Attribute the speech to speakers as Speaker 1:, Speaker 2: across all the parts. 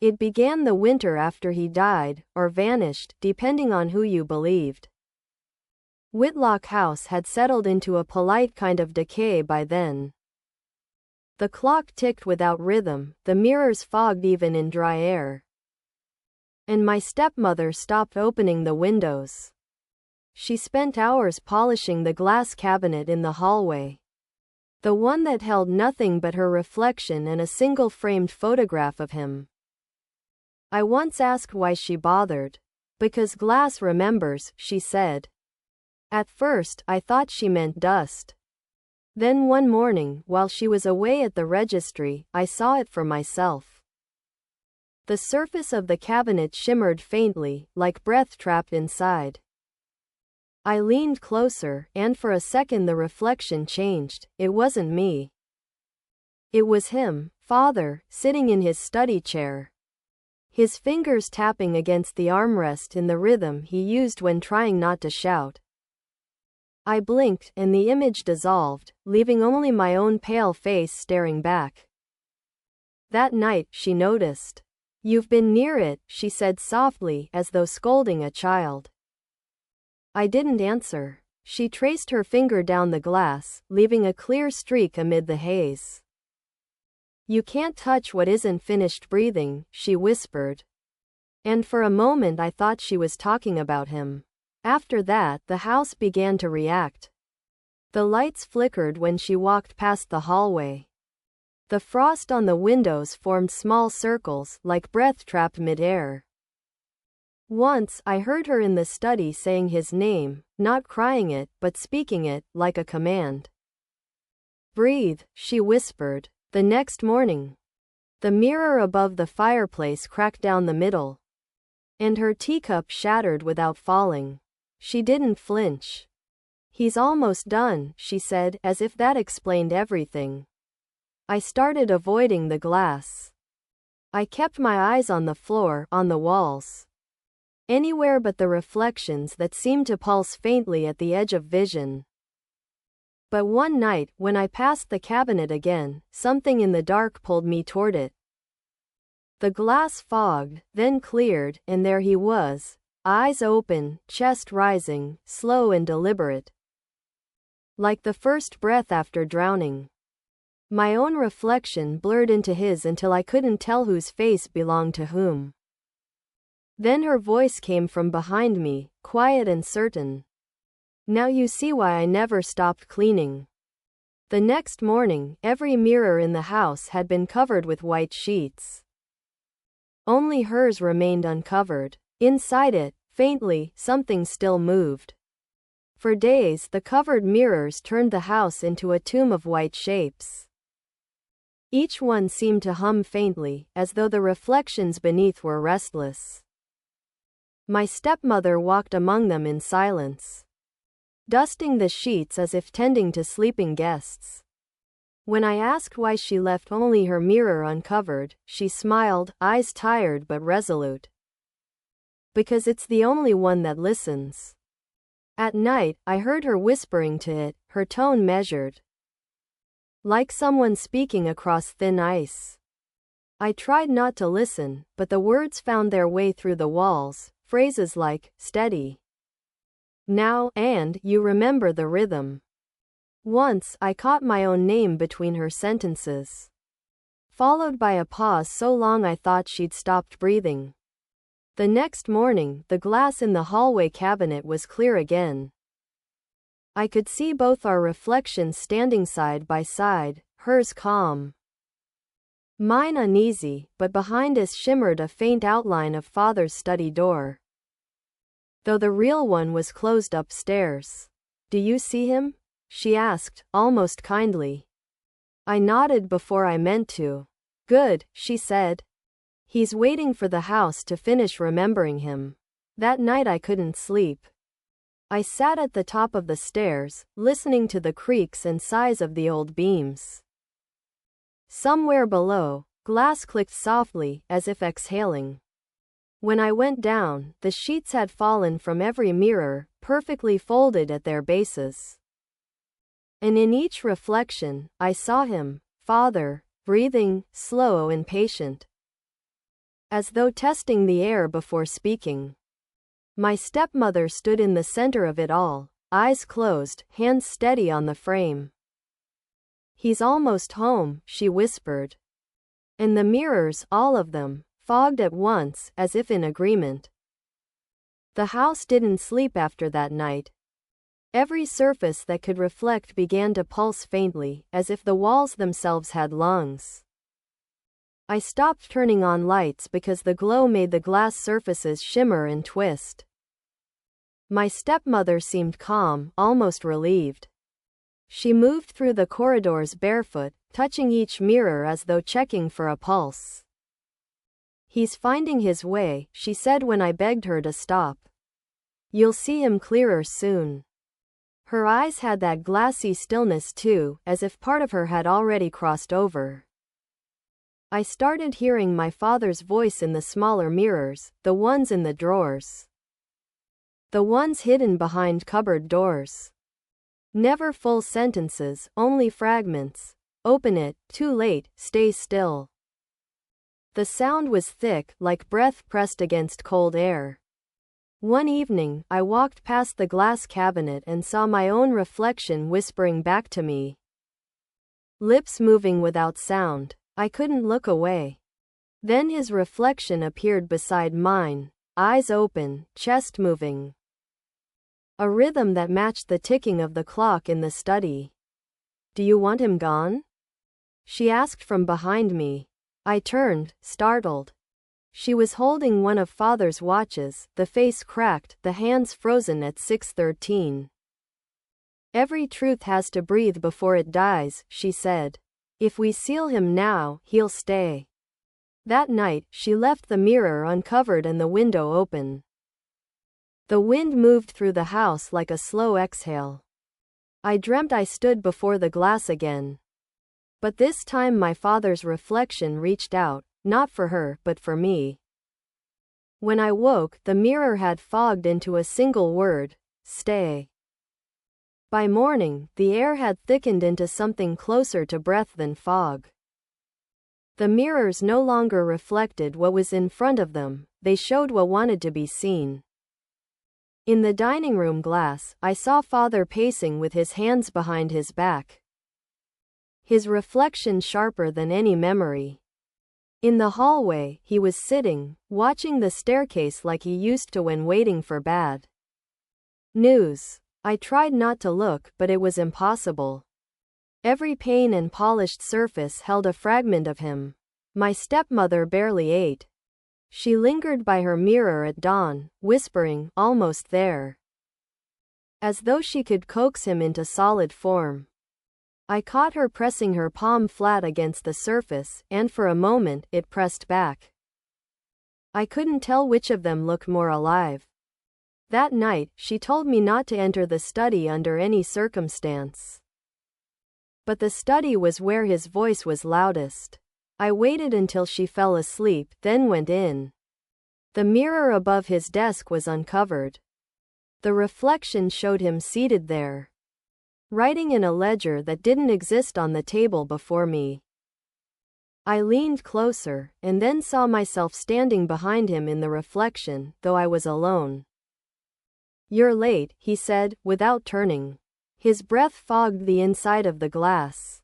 Speaker 1: It began the winter after he died, or vanished, depending on who you believed. Whitlock House had settled into a polite kind of decay by then. The clock ticked without rhythm, the mirrors fogged even in dry air. And my stepmother stopped opening the windows. She spent hours polishing the glass cabinet in the hallway. The one that held nothing but her reflection and a single framed photograph of him. I once asked why she bothered. Because glass remembers, she said. At first, I thought she meant dust. Then one morning, while she was away at the registry, I saw it for myself. The surface of the cabinet shimmered faintly, like breath trapped inside. I leaned closer, and for a second the reflection changed. It wasn't me. It was him, Father, sitting in his study chair. His fingers tapping against the armrest in the rhythm he used when trying not to shout. I blinked, and the image dissolved, leaving only my own pale face staring back. That night, she noticed. "You've been near it," she said softly, as though scolding a child. I didn't answer. She traced her finger down the glass, leaving a clear streak amid the haze. "You can't touch what isn't finished breathing," she whispered. And for a moment I thought she was talking about him. After that, the house began to react. The lights flickered when she walked past the hallway. The frost on the windows formed small circles, like breath trapped mid-air. Once, I heard her in the study saying his name, not crying it, but speaking it, like a command. "Breathe," she whispered. The next morning, the mirror above the fireplace cracked down the middle, and her teacup shattered without falling. She didn't flinch. "He's almost done," she said, as if that explained everything. I started avoiding the glass. I kept my eyes on the floor, on the walls. Anywhere but the reflections that seemed to pulse faintly at the edge of vision. But one night, when I passed the cabinet again, something in the dark pulled me toward it. The glass fogged, then cleared, and there he was, eyes open, chest rising, slow and deliberate. Like the first breath after drowning. My own reflection blurred into his until I couldn't tell whose face belonged to whom. Then her voice came from behind me, quiet and certain. "Now you see why I never stopped cleaning." The next morning, every mirror in the house had been covered with white sheets. Only hers remained uncovered. Inside it, faintly, something still moved. For days, the covered mirrors turned the house into a tomb of white shapes. Each one seemed to hum faintly, as though the reflections beneath were restless. My stepmother walked among them in silence, dusting the sheets as if tending to sleeping guests. When I asked why she left only her mirror uncovered, she smiled, eyes tired but resolute. "Because it's the only one that listens." At night, I heard her whispering to it, her tone measured, like someone speaking across thin ice. I tried not to listen, but the words found their way through the walls. Phrases like, "steady now," and "you remember the rhythm." Once, I caught my own name between her sentences, followed by a pause so long I thought she'd stopped breathing. The next morning, the glass in the hallway cabinet was clear again. I could see both our reflections standing side by side, hers calm, mine uneasy, but behind us shimmered a faint outline of Father's study door. Though the real one was closed upstairs. "Do you see him?" she asked, almost kindly. I nodded before I meant to. "Good," she said. "He's waiting for the house to finish remembering him." That night I couldn't sleep. I sat at the top of the stairs, listening to the creaks and sighs of the old beams. Somewhere below, glass clicked softly, as if exhaling. When I went down, the sheets had fallen from every mirror, perfectly folded at their bases. And in each reflection, I saw him, Father, breathing, slow and patient. as though testing the air before speaking. My stepmother stood in the center of it all, eyes closed, hands steady on the frame. "He's almost home," she whispered. And the mirrors, all of them, fogged at once, as if in agreement. The house didn't sleep after that night. Every surface that could reflect began to pulse faintly, as if the walls themselves had lungs. I stopped turning on lights because the glow made the glass surfaces shimmer and twist. My stepmother seemed calm, almost relieved. She moved through the corridors barefoot, touching each mirror as though checking for a pulse. "He's finding his way," she said when I begged her to stop. "You'll see him clearer soon." Her eyes had that glassy stillness too, as if part of her had already crossed over. I started hearing my father's voice in the smaller mirrors, the ones in the drawers. The ones hidden behind cupboard doors. Never full sentences, only fragments. "Open it, too late, stay still." The sound was thick, like breath pressed against cold air. One evening, I walked past the glass cabinet and saw my own reflection whispering back to me. Lips moving without sound. I couldn't look away. Then his reflection appeared beside mine, eyes open, chest moving. A rhythm that matched the ticking of the clock in the study. "Do you want him gone?" she asked from behind me. I turned, startled. She was holding one of Father's watches, the face cracked, the hands frozen at 6:13. "Every truth has to breathe before it dies," she said. "If we seal him now, he'll stay." That night, she left the mirror uncovered and the window open. The wind moved through the house like a slow exhale. I dreamt I stood before the glass again. But this time my father's reflection reached out, not for her, but for me. When I woke, the mirror had fogged into a single word: stay. By morning, the air had thickened into something closer to breath than fog. The mirrors no longer reflected what was in front of them, they showed what wanted to be seen. In the dining room glass, I saw Father pacing with his hands behind his back. His reflection sharper than any memory. In the hallway, he was sitting, watching the staircase like he used to when waiting for bad news. I tried not to look, but it was impossible. Every pane and polished surface held a fragment of him. My stepmother barely ate. She lingered by her mirror at dawn, whispering, "Almost there," as though she could coax him into solid form. I caught her pressing her palm flat against the surface, and for a moment, it pressed back. I couldn't tell which of them looked more alive. That night, she told me not to enter the study under any circumstance. But the study was where his voice was loudest. I waited until she fell asleep, then went in. The mirror above his desk was uncovered. The reflection showed him seated there, writing in a ledger that didn't exist on the table before me. I leaned closer, and then saw myself standing behind him in the reflection, though I was alone. "You're late," he said, without turning. His breath fogged the inside of the glass.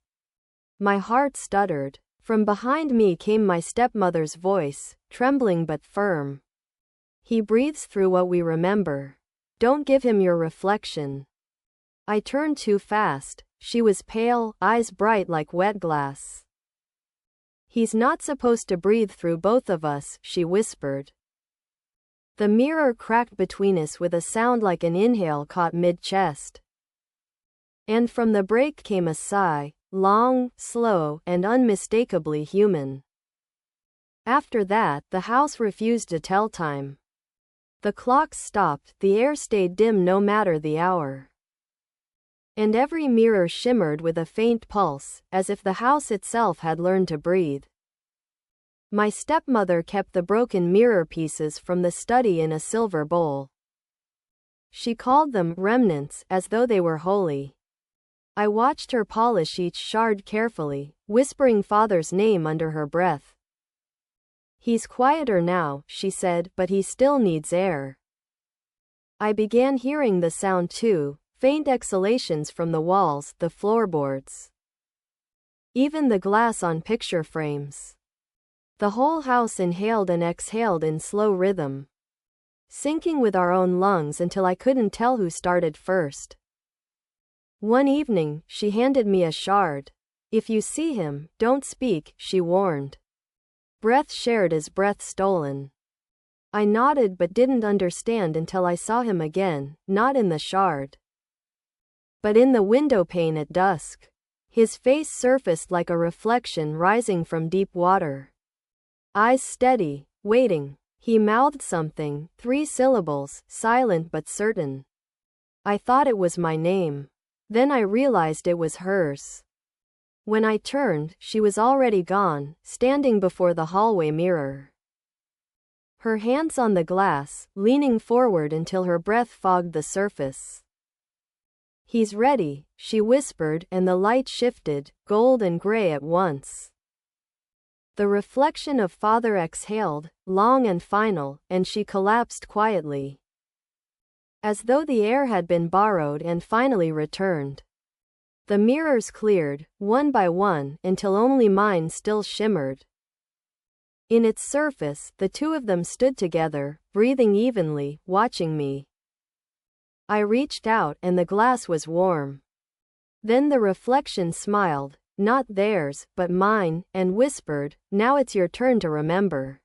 Speaker 1: My heart stuttered. From behind me came my stepmother's voice, trembling but firm. "He breathes through what we remember. Don't give him your reflection." I turned too fast. She was pale, eyes bright like wet glass. "He's not supposed to breathe through both of us," she whispered. The mirror cracked between us with a sound like an inhale caught mid-chest. And from the break came a sigh, long, slow, and unmistakably human. After that, the house refused to tell time. The clocks stopped, the air stayed dim no matter the hour. And every mirror shimmered with a faint pulse, as if the house itself had learned to breathe. My stepmother kept the broken mirror pieces from the study in a silver bowl. She called them remnants, as though they were holy. I watched her polish each shard carefully, whispering Father's name under her breath. He's quieter now, she said, but he still needs air. I began hearing the sound too, faint exhalations from the walls, the floorboards. Even the glass on picture frames. The whole house inhaled and exhaled in slow rhythm, syncing with our own lungs until I couldn't tell who started first. One evening, she handed me a shard. If you see him, don't speak, she warned. Breath shared is breath stolen. I nodded but didn't understand until I saw him again, not in the shard, but in the window pane at dusk. His face surfaced like a reflection rising from deep water. Eyes steady, waiting. He mouthed something, 3 syllables, silent but certain. I thought it was my name. Then I realized it was hers. When I turned, she was already gone, standing before the hallway mirror. Her hands on the glass, leaning forward until her breath fogged the surface. He's ready, she whispered, and the light shifted, gold and gray at once. The reflection of father exhaled, long and final, and she collapsed quietly, as though the air had been borrowed and finally returned. The mirrors cleared, one by one, until only mine still shimmered. In its surface, the two of them stood together, breathing evenly, watching me. I reached out, and the glass was warm. Then the reflection smiled, not theirs, but mine, and whispered, "Now it's your turn to remember."